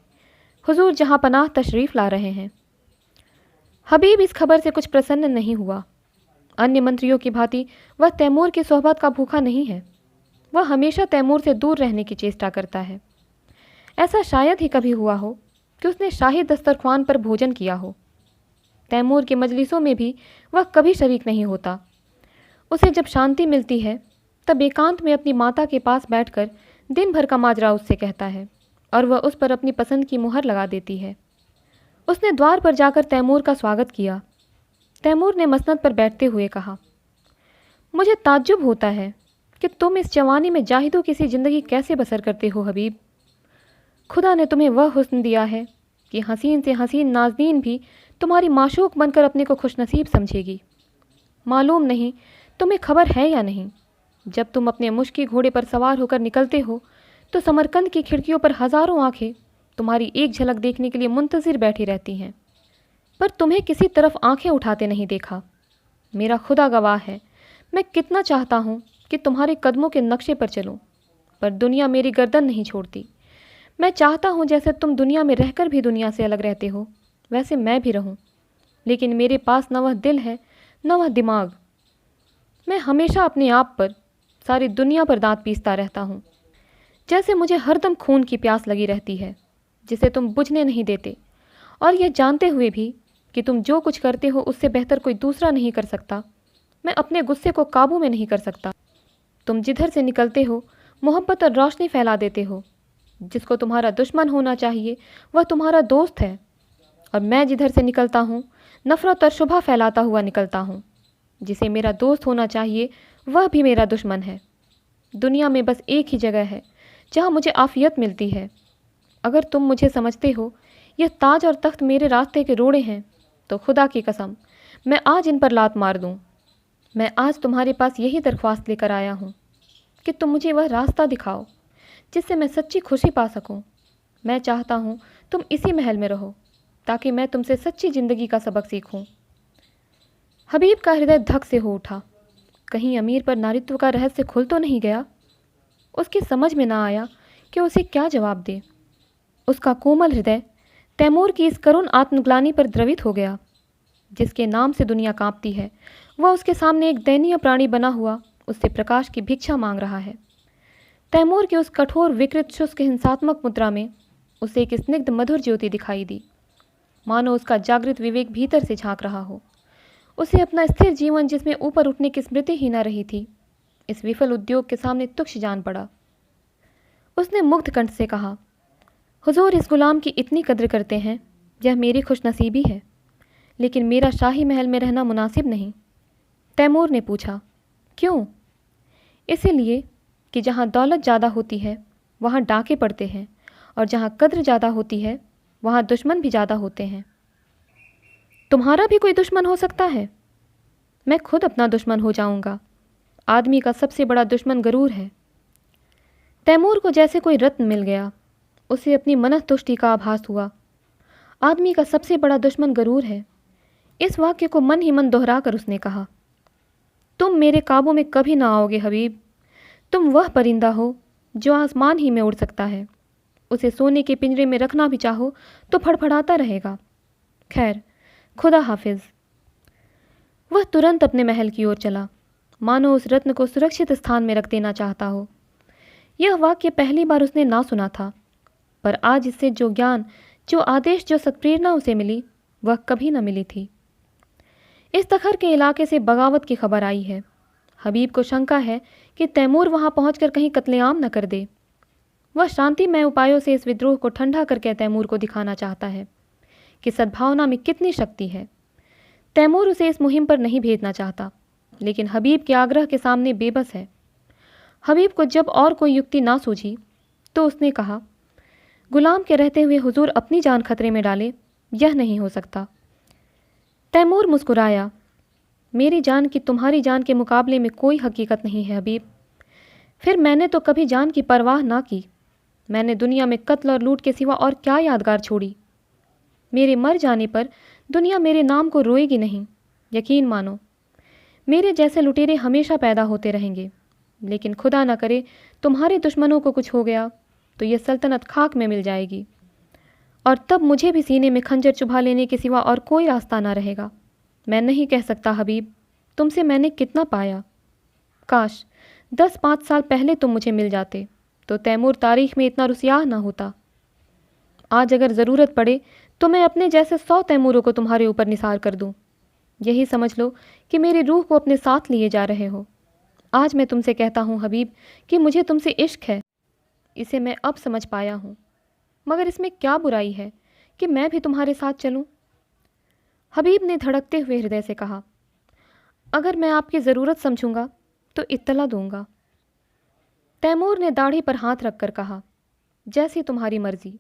A: हुजूर जहां पनाह तशरीफ़ ला रहे हैं। हबीब इस खबर से कुछ प्रसन्न नहीं हुआ। अन्य मंत्रियों की भांति वह तैमूर की सोहबत का भूखा नहीं है। वह हमेशा तैमूर से दूर रहने की चेष्टा करता है। ऐसा शायद ही कभी हुआ हो कि उसने शाही दस्तरख्वान पर भोजन किया हो। तैमूर के मजलिसों में भी वह कभी शरीक नहीं होता। उसे जब शांति मिलती है तब एकांत में अपनी माता के पास बैठकर दिन भर का माजरा उससे कहता है और वह उस पर अपनी पसंद की मुहर लगा देती है। उसने द्वार पर जाकर तैमूर का स्वागत किया। तैमूर ने मसनद पर बैठते हुए कहा, मुझे ताज्जुब होता है कि तुम इस जवानी में जाहिदों किसी ज़िंदगी कैसे बसर करते हो हबीब। खुदा ने तुम्हें वह हुस्न दिया है कि हसीन से हसीन नाज़नीन भी तुम्हारी माशूक बनकर अपने को खुशनसीब समझेगी। मालूम नहीं तुम्हें खबर है या नहीं, जब तुम अपने मुश्किल घोड़े पर सवार होकर निकलते हो तो समरकंद की खिड़कियों पर हज़ारों आंखें तुम्हारी एक झलक देखने के लिए मुंतज़िर बैठी रहती हैं, पर तुम्हें किसी तरफ आंखें उठाते नहीं देखा। मेरा खुदा गवाह है, मैं कितना चाहता हूँ कि तुम्हारे कदमों के नक्शे पर चलूँ, पर दुनिया मेरी गर्दन नहीं छोड़ती। मैं चाहता हूँ जैसे तुम दुनिया में रहकर भी दुनिया से अलग रहते हो, वैसे मैं भी रहूं, लेकिन मेरे पास न वह दिल है न वह दिमाग। मैं हमेशा अपने आप पर, सारी दुनिया पर दांत पीसता रहता हूँ। जैसे मुझे हरदम खून की प्यास लगी रहती है, जिसे तुम बुझने नहीं देते, और यह जानते हुए भी कि तुम जो कुछ करते हो उससे बेहतर कोई दूसरा नहीं कर सकता। मैं अपने गुस्से को काबू में नहीं कर सकता। तुम जिधर से निकलते हो मोहब्बत और रोशनी फैला देते हो। जिसको तुम्हारा दुश्मन होना चाहिए वह तुम्हारा दोस्त है, और मैं जिधर से निकलता हूँ नफ़रत और शुभा फैलाता हुआ निकलता हूँ। जिसे मेरा दोस्त होना चाहिए वह भी मेरा दुश्मन है। दुनिया में बस एक ही जगह है जहाँ मुझे आफ़ियत मिलती है। अगर तुम मुझे समझते हो यह ताज और तख्त मेरे रास्ते के रोड़े हैं, तो खुदा की कसम मैं आज इन पर लात मार दूँ। मैं आज तुम्हारे पास यही दरख्वास्त लेकर आया हूँ कि तुम मुझे वह रास्ता दिखाओ जिससे मैं सच्ची खुशी पा सकूं। मैं चाहता हूं तुम इसी महल में रहो ताकि मैं तुमसे सच्ची ज़िंदगी का सबक सीखूं। हबीब का हृदय धक से हो उठा। कहीं अमीर पर नारित्व का रहस्य खुल तो नहीं गया। उसकी समझ में ना आया कि उसे क्या जवाब दे। उसका कोमल हृदय तैमूर की इस करुण आत्मग्लानि पर द्रवित हो गया। जिसके नाम से दुनिया कांपती है, वह उसके सामने एक दयनीय प्राणी बना हुआ उससे प्रकाश की भिक्षा मांग रहा है। तैमूर की उस कठोर विकृत शुष्क हिंसात्मक मुद्रा में उसे एक स्निग्ध मधुर ज्योति दिखाई दी, मानो उसका जागृत विवेक भीतर से झांक रहा हो। उसे अपना स्थिर जीवन, जिसमें ऊपर उठने की स्मृति ही न रही थी, इस विफल उद्योग के सामने तुच्छ जान पड़ा। उसने मुग्ध कंठ से कहा, हुजूर इस गुलाम की इतनी कद्र करते हैं, यह मेरी खुशनसीबी है, लेकिन मेरा शाही महल में रहना मुनासिब नहीं। तैमूर ने पूछा, क्यों? इसीलिए कि जहाँ दौलत ज़्यादा होती है वहाँ डाके पड़ते हैं, और जहाँ कद्र ज़्यादा होती है वहाँ दुश्मन भी ज़्यादा होते हैं। तुम्हारा भी कोई दुश्मन हो सकता है? मैं खुद अपना दुश्मन हो जाऊंगा। आदमी का सबसे बड़ा दुश्मन गरूर है। तैमूर को जैसे कोई रत्न मिल गया। उसे अपनी मनःतुष्टि का आभास हुआ। आदमी का सबसे बड़ा दुश्मन गरूर है। इस वाक्य को मन ही मन दोहरा कर उसने कहा। तुम मेरे काबू में कभी ना आओगे हबीब। तुम वह परिंदा हो जो आसमान ही में उड़ सकता है। उसे सोने के पिंजरे में रखना भी चाहो तो फड़फड़ाता रहेगा। खैर, खुदा हाफिज। वह तुरंत अपने महल की ओर चला, मानो उस रत्न को सुरक्षित स्थान में रख देना चाहता हो। यह वाक्य पहली बार उसने ना सुना था, पर आज इससे जो ज्ञान, जो आदेश, जो सत्प्रेरणा उसे मिली, वह कभी न मिली थी। इस तखर के इलाके से बगावत की खबर आई है। हबीब को शंका है कि तैमूर वहां पहुंचकर कहीं कत्लेआम न कर दे। वह शांतिमय उपायों से इस विद्रोह को ठंडा करके तैमूर को दिखाना चाहता है कि सद्भावना में कितनी शक्ति है। तैमूर उसे इस मुहिम पर नहीं भेजना चाहता, लेकिन हबीब के आग्रह के सामने बेबस है। हबीब को जब और कोई युक्ति ना सूझी तो उसने कहा, गुलाम के रहते हुए हुजूर अपनी जान खतरे में डाले, यह नहीं हो सकता। तैमूर मुस्कुराया। मेरी जान की तुम्हारी जान के मुकाबले में कोई हकीकत नहीं है हबीब। फिर मैंने तो कभी जान की परवाह ना की। मैंने दुनिया में कत्ल और लूट के सिवा और क्या यादगार छोड़ी। मेरे मर जाने पर दुनिया मेरे नाम को रोएगी नहीं, यकीन मानो। मेरे जैसे लुटेरे हमेशा पैदा होते रहेंगे, लेकिन खुदा ना करे तुम्हारे दुश्मनों को कुछ हो गया तो यह सल्तनत खाक में मिल जाएगी, और तब मुझे भी सीने में खंजर चुभा लेने के सिवा और कोई रास्ता ना रहेगा। मैं नहीं कह सकता हबीब, तुमसे मैंने कितना पाया। काश 10-5 साल पहले तुम मुझे मिल जाते तो तैमूर तारीख में इतना रुसियाह ना होता। आज अगर ज़रूरत पड़े तो मैं अपने जैसे 100 तैमूरों को तुम्हारे ऊपर निसार कर दूं। यही समझ लो कि मेरी रूह को अपने साथ लिए जा रहे हो। आज मैं तुमसे कहता हूँ हबीब कि मुझे तुमसे इश्क है। इसे मैं अब समझ पाया हूँ, मगर इसमें क्या बुराई है कि मैं भी तुम्हारे साथ चलूँ? हबीब ने धड़कते हुए हृदय से कहा, अगर मैं आपकी ज़रूरत समझूंगा तो इत्तला दूंगा। तैमूर ने दाढ़ी पर हाथ रखकर कहा, जैसी तुम्हारी मर्जी,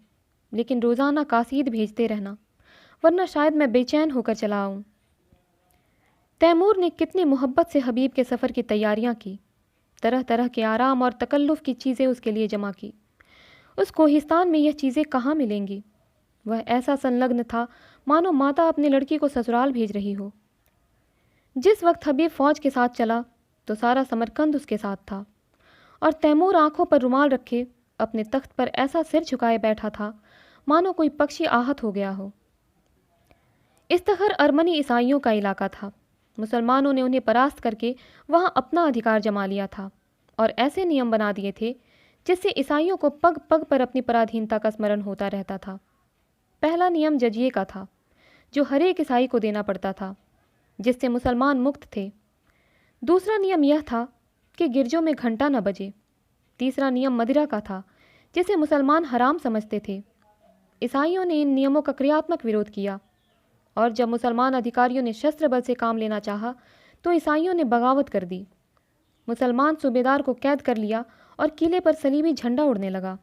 A: लेकिन रोज़ाना कासीद भेजते रहना, वरना शायद मैं बेचैन होकर चला आऊँ। तैमूर ने कितनी मोहब्बत से हबीब के सफ़र की तैयारियां की। तरह तरह के आराम और तकल्लुफ़ की चीज़ें उसके लिए जमा की। उस कोहिस्तान में यह चीज़ें कहाँ मिलेंगी? वह ऐसा संलग्न था मानो माता अपनी लड़की को ससुराल भेज रही हो। जिस वक्त हबीब फ़ौज के साथ चला तो सारा समरकंद उसके साथ था, और तैमूर आंखों पर रुमाल रखे अपने तख्त पर ऐसा सिर झुकाए बैठा था मानो कोई पक्षी आहत हो गया हो। इस्तखर अरमनी ईसाइयों का इलाका था। मुसलमानों ने उन्हें परास्त करके वहां अपना अधिकार जमा लिया था और ऐसे नियम बना दिए थे जिससे ईसाइयों को पग पग पर अपनी पराधीनता का स्मरण होता रहता था। पहला नियम जजिए का था, जो हर एक ईसाई को देना पड़ता था, जिससे मुसलमान मुक्त थे। दूसरा नियम यह था कि गिरजों में घंटा न बजे। तीसरा नियम मदिरा का था, जिसे मुसलमान हराम समझते थे। ईसाइयों ने इन नियमों का क्रियात्मक विरोध किया, और जब मुसलमान अधिकारियों ने शस्त्र बल से काम लेना चाहा तो ईसाइयों ने बगावत कर दी। मुसलमान सूबेदार को कैद कर लिया और किले पर सलीबी झंडा उड़ने लगा।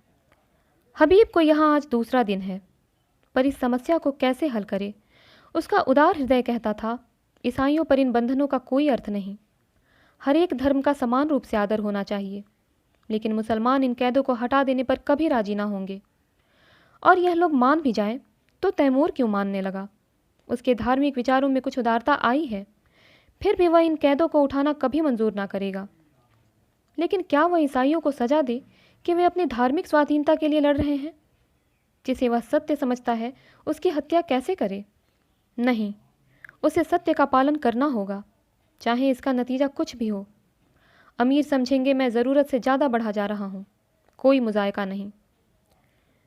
A: हबीब को यहाँ आज दूसरा दिन है, पर इस समस्या को कैसे हल करे? उसका उदार हृदय कहता था, ईसाइयों पर इन बंधनों का कोई अर्थ नहीं। हर एक धर्म का समान रूप से आदर होना चाहिए, लेकिन मुसलमान इन कैदों को हटा देने पर कभी राजी ना होंगे। और यह लोग मान भी जाएं तो तैमूर क्यों मानने लगा? उसके धार्मिक विचारों में कुछ उदारता आई है, फिर भी वह इन कैदों को उठाना कभी मंजूर ना करेगा। लेकिन क्या वह ईसाइयों को सजा दे कि वे अपनी धार्मिक स्वाधीनता के लिए लड़ रहे हैं? जिसे वह सत्य समझता है उसकी हत्या कैसे करे? नहीं, उसे सत्य का पालन करना होगा, चाहे इसका नतीजा कुछ भी हो। अमीर समझेंगे मैं ज़रूरत से ज़्यादा बढ़ा जा रहा हूँ, कोई मुजायका नहीं।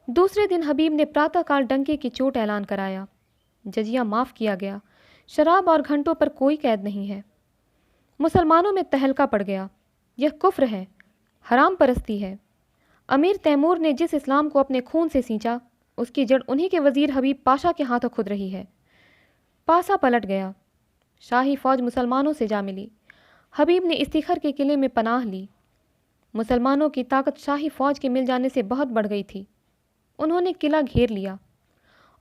A: दूसरे दिन हबीब ने प्रातःकाल डंके की चोट ऐलान कराया। जजिया माफ़ किया गया। शराब और घंटों पर कोई कैद नहीं है। मुसलमानों में तहलका पड़ गया। यह कुफ्र है, हराम परस्ती है। अमीर तैमूर ने जिस इस्लाम को अपने खून से सींचा, उसकी जड़ उन्हीं के वजीर हबीब पाशा के हाथों खुद रही है। पासा पलट गया। शाही फौज मुसलमानों से जा मिली। हबीब ने इस्तिखर के किले में पनाह ली। मुसलमानों की ताकत शाही फौज के मिल जाने से बहुत बढ़ गई थी। उन्होंने किला घेर लिया,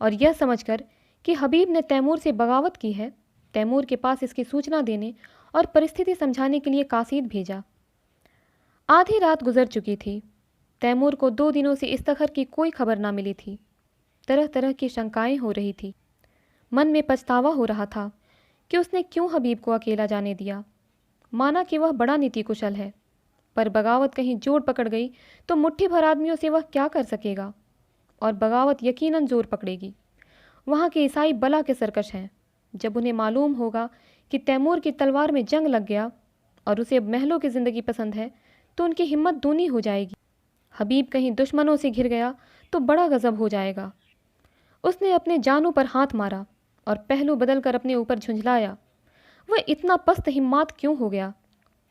A: और यह समझकर कि हबीब ने तैमूर से बगावत की है, तैमूर के पास इसकी सूचना देने और परिस्थिति समझाने के लिए कासीद भेजा। आधी रात गुजर चुकी थी। तैमूर को 2 दिनों से इस्तखर की कोई खबर ना मिली थी। तरह तरह की शंकाएं हो रही थी। मन में पछतावा हो रहा था कि उसने क्यों हबीब को अकेला जाने दिया। माना कि वह बड़ा नीति कुशल है, पर बगावत कहीं जोर पकड़ गई तो मुट्ठी भर आदमियों से वह क्या कर सकेगा। और बगावत यकीनन जोर पकड़ेगी। वहाँ के ईसाई बला के सरकश हैं। जब उन्हें मालूम होगा कि तैमूर की तलवार में जंग लग गया और उसे अब महलों की ज़िंदगी पसंद है, तो उनकी हिम्मत दूनी हो जाएगी। हबीब कहीं दुश्मनों से घिर गया तो बड़ा गज़ब हो जाएगा। उसने अपने जानों पर हाथ मारा और पहलू बदलकर अपने ऊपर झुंझलाया। वह इतना पस्त हिम्मत क्यों हो गया?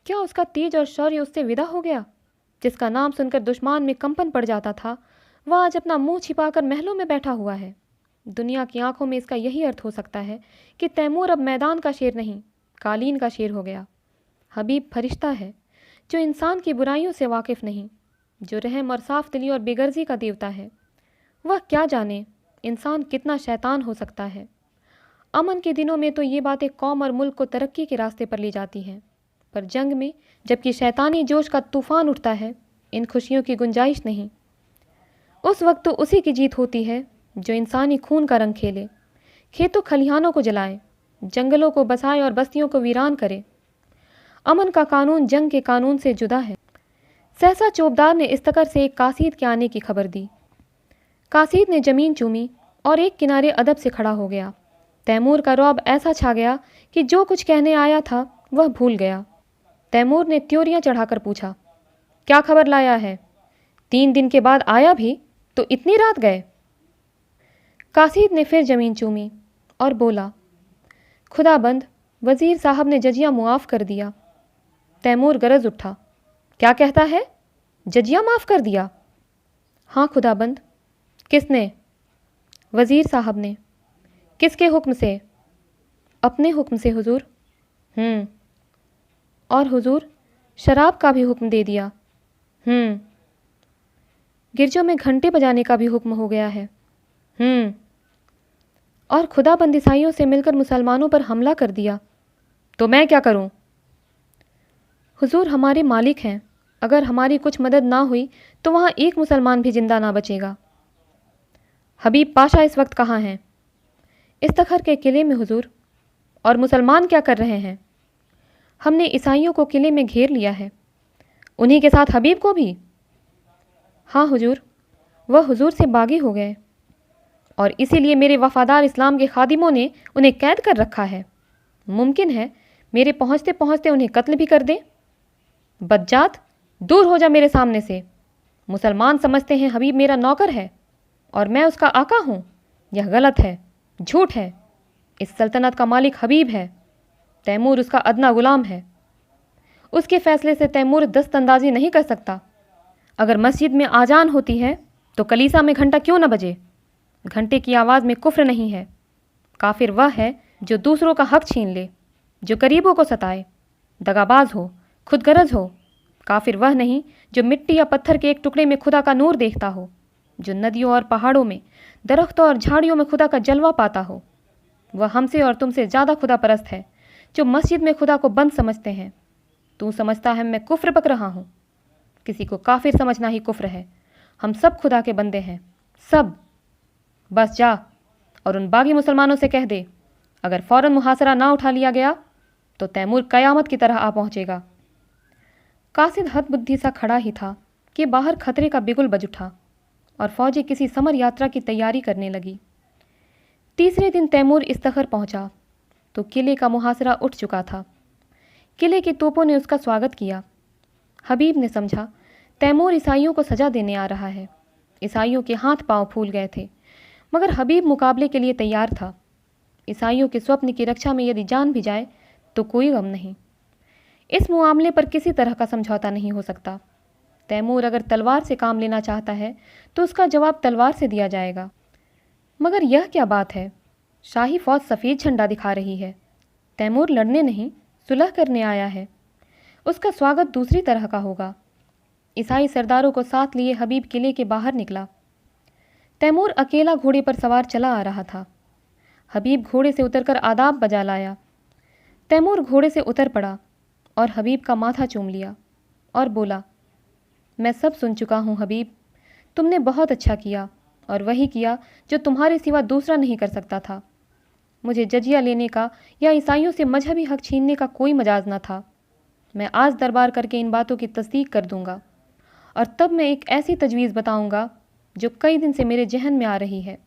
A: क्या उसका तेज और शौर्य उससे विदा हो गया? जिसका नाम सुनकर दुश्मन में कंपन पड़ जाता था, वह आज अपना मुंह छिपाकर महलों में बैठा हुआ है। दुनिया की आंखों में इसका यही अर्थ हो सकता है कि तैमूर अब मैदान का शेर नहीं, कालीन का शेर हो गया। हबीब फरिश्ता है जो इंसान की बुराइयों से वाकिफ नहीं, जो रहम और साफ दिली और बेगर्जी का देवता है। वह क्या जाने इंसान कितना शैतान हो सकता है। अमन के दिनों में तो ये बातें कौम और मुल्क को तरक्की के रास्ते पर ले जाती हैं, पर जंग में जबकि शैतानी जोश का तूफान उठता है, इन खुशियों की गुंजाइश नहीं। उस वक्त तो उसी की जीत होती है जो इंसानी खून का रंग खेले, खेतों खलिहानों को जलाए, जंगलों को बसाए और बस्तियों को वीरान करे। अमन का कानून जंग के कानून से जुदा है। सहसा चौबदार ने इस्तकर से एक कासीद के आने की खबर दी। कासीद ने जमीन चूमी और एक किनारे अदब से खड़ा हो गया। तैमूर का रौब ऐसा छा गया कि जो कुछ कहने आया था वह भूल गया। तैमूर ने त्योरियां चढ़ाकर पूछा, क्या खबर लाया है? 3 दिन के बाद आया भी तो इतनी रात गए? कासीद ने फिर जमीन चूमी और बोला, खुदाबंद, वजीर साहब ने जजिया मुआफ़ कर दिया। तैमूर गरज उठा, क्या कहता है? जजिया माफ़ कर दिया? हाँ खुदाबंद। किसने? वजीर साहब ने। किसके हुक्म से? अपने हुक्म से हुजूर। और हुजूर, शराब का भी हुक्म दे दिया। गिरजों में घंटे बजाने का भी हुक्म हो गया है। और खुदाबंद ईसाइयों से मिलकर मुसलमानों पर हमला कर दिया। तो मैं क्या करूं? हुजूर हमारे मालिक हैं, अगर हमारी कुछ मदद ना हुई तो वहाँ एक मुसलमान भी जिंदा ना बचेगा। हबीब पाशा इस वक्त कहाँ हैं? इस्तखर के किले में हुजूर। और मुसलमान क्या कर रहे हैं? हमने ईसाइयों को किले में घेर लिया है। उन्हीं के साथ हबीब को भी? हाँ हुजूर, वह हुजूर से बागी हो गए और इसीलिए मेरे वफादार इस्लाम के खादिमों ने उन्हें कैद कर रखा है। मुमकिन है मेरे पहुँचते पहुँचते उन्हें कत्ल भी कर दें। बज्जात, दूर हो जा मेरे सामने से। मुसलमान समझते हैं हबीब मेरा नौकर है और मैं उसका आका हूँ। यह गलत है, झूठ है। इस सल्तनत का मालिक हबीब है। तैमूर उसका अदना गुलाम है। उसके फैसले से तैमूर दस्तंदाजी नहीं कर सकता। अगर मस्जिद में आजान होती है तो कलीसा में घंटा क्यों न बजे? घंटे की आवाज़ में कुफ्र नहीं है। काफिर वह है जो दूसरों का हक छीन ले, जो गरीबों को सताए, दगाबाज हो, खुदगरज हो। काफिर वह नहीं जो मिट्टी या पत्थर के एक टुकड़े में खुदा का नूर देखता हो, जो नदियों और पहाड़ों में, दरख्तों और झाड़ियों में खुदा का जलवा पाता हो। वह हमसे और तुमसे ज़्यादा खुदा परस्त है, जो मस्जिद में खुदा को बंद समझते हैं। तू समझता है मैं कुफ्र पक रहा हूँ? किसी को काफिर समझना ही कुफ्र है। हम सब खुदा के बंदे हैं, सब। बस जा और उन बागी मुसलमानों से कह दे, अगर फ़ौरन मुहासरा ना उठा लिया गया तो तैमूर कयामत की तरह आ पहुँचेगा। कासिद हदबुद्धि सा खड़ा ही था कि बाहर खतरे का बिगुल बज उठा और फौजी किसी समर यात्रा की तैयारी करने लगी। तीसरे दिन तैमूर इस्तखर पहुंचा तो किले का मुहासरा उठ चुका था। किले की तोपों ने उसका स्वागत किया। हबीब ने समझा तैमूर ईसाइयों को सजा देने आ रहा है। ईसाइयों के हाथ पांव फूल गए थे, मगर हबीब मुकाबले के लिए तैयार था। ईसाइयों के स्वप्न की रक्षा में यदि जान भी जाए तो कोई गम नहीं। इस मामले पर किसी तरह का समझौता नहीं हो सकता। तैमूर अगर तलवार से काम लेना चाहता है तो उसका जवाब तलवार से दिया जाएगा। मगर यह क्या बात है? शाही फौज सफ़ेद झंडा दिखा रही है। तैमूर लड़ने नहीं, सुलह करने आया है। उसका स्वागत दूसरी तरह का होगा। ईसाई सरदारों को साथ लिए हबीब किले के बाहर निकला। तैमूर अकेला घोड़े पर सवार चला आ रहा था। हबीब घोड़े से उतरकर आदाब बजा लाया। तैमूर घोड़े से उतर पड़ा और हबीब का माथा चूम लिया और बोला, मैं सब सुन चुका हूँ हबीब। तुमने बहुत अच्छा किया और वही किया जो तुम्हारे सिवा दूसरा नहीं कर सकता था। मुझे जजिया लेने का या ईसाइयों से मजहबी हक छीनने का कोई मजाज न था। मैं आज दरबार करके इन बातों की तस्दीक कर दूंगा और तब मैं एक ऐसी तजवीज़ बताऊंगा जो कई दिन से मेरे जहन में आ रही है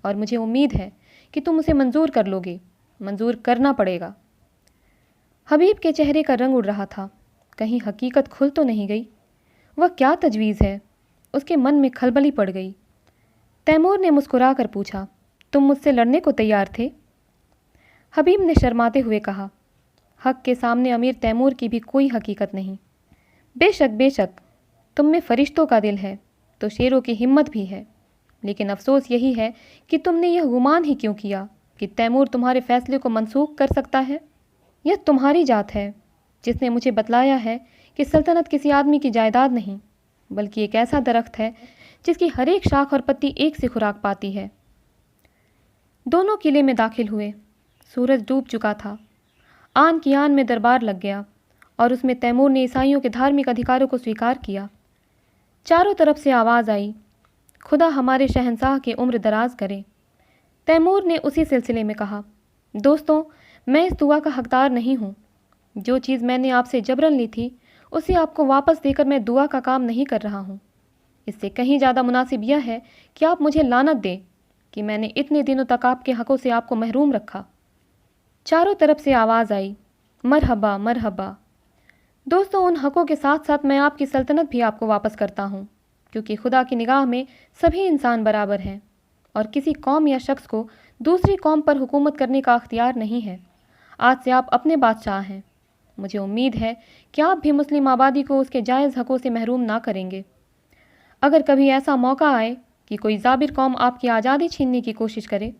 A: और मुझे उम्मीद है कि तुम उसे मंजूर कर लोगे। मंजूर करना पड़ेगा। हबीब के चेहरे का रंग उड़ रहा था। कहीं हकीकत खुल तो नहीं गई? वह क्या तजवीज़ है? उसके मन में खलबली पड़ गई। तैमूर ने मुस्कुरा कर पूछा, तुम मुझसे लड़ने को तैयार थे? हबीब ने शर्माते हुए कहा, हक के सामने अमीर तैमूर की भी कोई हकीकत नहीं। बेशक बेशक, तुम में फरिश्तों का दिल है तो शेरों की हिम्मत भी है, लेकिन अफसोस यही है कि तुमने यह गुमान ही क्यों किया कि तैमूर तुम्हारे फैसले को मनसूख कर सकता है। यह तुम्हारी जात है जिसने मुझे बतलाया है कि सल्तनत किसी आदमी की जायदाद नहीं, बल्कि एक ऐसा दरख्त है जिसकी हर एक शाख और पत्ती एक से खुराक पाती है। दोनों किले में दाखिल हुए। सूरज डूब चुका था। आन की आन में दरबार लग गया और उसमें तैमूर ने ईसाइयों के धार्मिक अधिकारों को स्वीकार किया। चारों तरफ से आवाज़ आई, खुदा हमारे शहंशाह की उम्र दराज करे। तैमूर ने उसी सिलसिले में कहा, दोस्तों, मैं इस दुआ का हकदार नहीं हूँ। जो चीज़ मैंने आपसे जबरन ली थी उसे आपको वापस देकर मैं दुआ का काम नहीं कर रहा हूँ। इससे कहीं ज़्यादा मुनासिब यह है कि आप मुझे लानत दें कि मैंने इतने दिनों तक आपके हक़ों से आपको महरूम रखा। चारों तरफ से आवाज़ आई, मरहबा मरहबा। दोस्तों, उन हक़ों के साथ साथ मैं आपकी सल्तनत भी आपको वापस करता हूँ, क्योंकि खुदा की निगाह में सभी इंसान बराबर हैं और किसी कौम या शख्स को दूसरी कौम पर हुकूमत करने का अख्तियार नहीं है। आज से आप अपने बादशाह हैं। मुझे उम्मीद है कि आप भी मुस्लिम आबादी को उसके जायज़ हक़ों से महरूम ना करेंगे। अगर कभी ऐसा मौका आए कि कोई ज़ाबिर कौम आपकी आज़ादी छीनने की कोशिश करे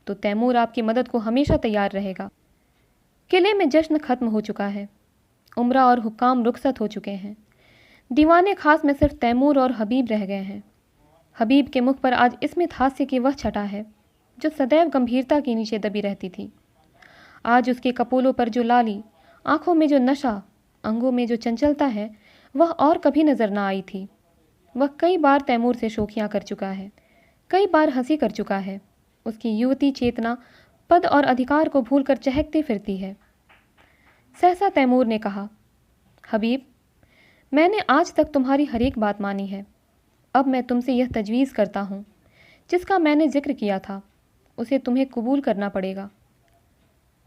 A: तो तैमूर आपकी मदद को हमेशा तैयार रहेगा। किले में जश्न ख़त्म हो चुका है। उमरा और हुक्काम रुखसत हो चुके हैं। दीवाने खास में सिर्फ तैमूर और हबीब रह गए हैं। हबीब के मुख पर आज स्मित हास्य की वह छटा है जो सदैव गंभीरता के नीचे दबी रहती थी। आज उसके कपोलों पर जो लाली, आंखों में जो नशा, अंगों में जो चंचलता है, वह और कभी नजर ना आई थी। वह कई बार तैमूर से शोखियाँ कर चुका है, कई बार हंसी कर चुका है। उसकी युवती चेतना पद और अधिकार को भूलकर चहकती फिरती है। सहसा तैमूर ने कहा, हबीब, मैंने आज तक तुम्हारी हर एक बात मानी है। अब मैं तुमसे यह तजवीज़ करता हूँ, जिसका मैंने जिक्र किया था उसे तुम्हें कबूल करना पड़ेगा।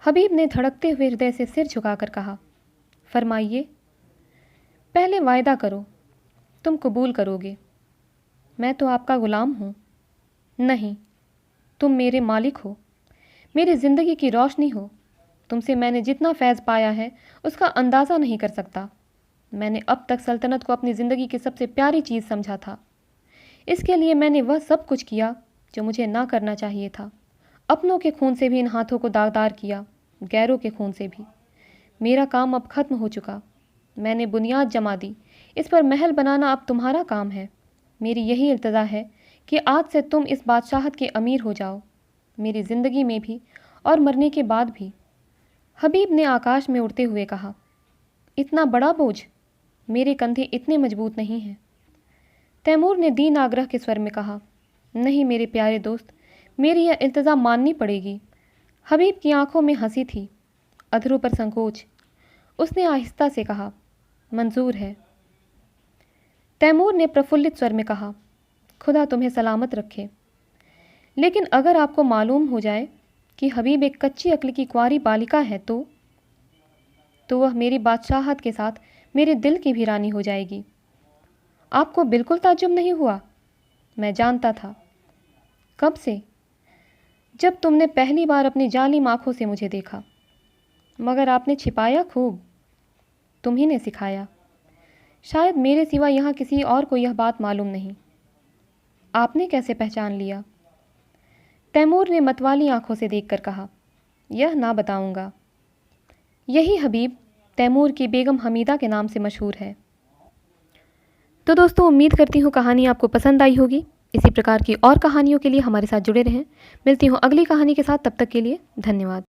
A: हबीब ने धड़कते हुए हृदय से सिर झुकाकर कहा, फरमाइए। पहले वायदा करो, तुम कबूल करोगे। मैं तो आपका ग़ुलाम हूँ। नहीं, तुम मेरे मालिक हो, मेरी ज़िंदगी की रोशनी हो। तुमसे मैंने जितना फैज़ पाया है उसका अंदाज़ा नहीं कर सकता। मैंने अब तक सल्तनत को अपनी ज़िंदगी की सबसे प्यारी चीज़ समझा था। इसके लिए मैंने वह सब कुछ किया जो मुझे ना करना चाहिए था। अपनों के खून से भी इन हाथों को दागदार किया, गैरों के खून से भी। मेरा काम अब ख़त्म हो चुका। मैंने बुनियाद जमा दी, इस पर महल बनाना अब तुम्हारा काम है। मेरी यही इल्तजा है कि आज से तुम इस बादशाहत के अमीर हो जाओ, मेरी ज़िंदगी में भी और मरने के बाद भी। हबीब ने आकाश में उड़ते हुए कहा, इतना बड़ा बोझ? मेरे कंधे इतने मजबूत नहीं हैं। तैमूर ने दीन आग्रह के स्वर में कहा, नहीं मेरे प्यारे दोस्त, मेरी यह इल्तजा माननी पड़ेगी। हबीब की आंखों में हंसी थी, अधरों पर संकोच। उसने आहिस्ता से कहा, मंजूर है। तैमूर ने प्रफुल्लित स्वर में कहा, खुदा तुम्हें सलामत रखे। लेकिन अगर आपको मालूम हो जाए कि हबीब एक कच्ची अक्ल की कुंवारी बालिका है तो वह मेरी बादशाहत के साथ मेरे दिल की भी रानी हो जाएगी। आपको बिल्कुल ताज्जुब नहीं हुआ? मैं जानता था। कब से? जब तुमने पहली बार अपनी जालिम आंखों से मुझे देखा। मगर आपने छिपाया खूब। तुम ही ने सिखाया। शायद मेरे सिवा यहाँ किसी और को यह बात मालूम नहीं। आपने कैसे पहचान लिया? तैमूर ने मतवाली आंखों से देखकर कहा, यह ना बताऊंगा। यही हबीब तैमूर की बेगम हमीदा के नाम से मशहूर है। तो दोस्तों, उम्मीद करती हूँ कहानी आपको पसंद आई होगी। इसी प्रकार की और कहानियों के लिए हमारे साथ जुड़े रहें। मिलती हूँ अगली कहानी के साथ, तब तक के लिए धन्यवाद।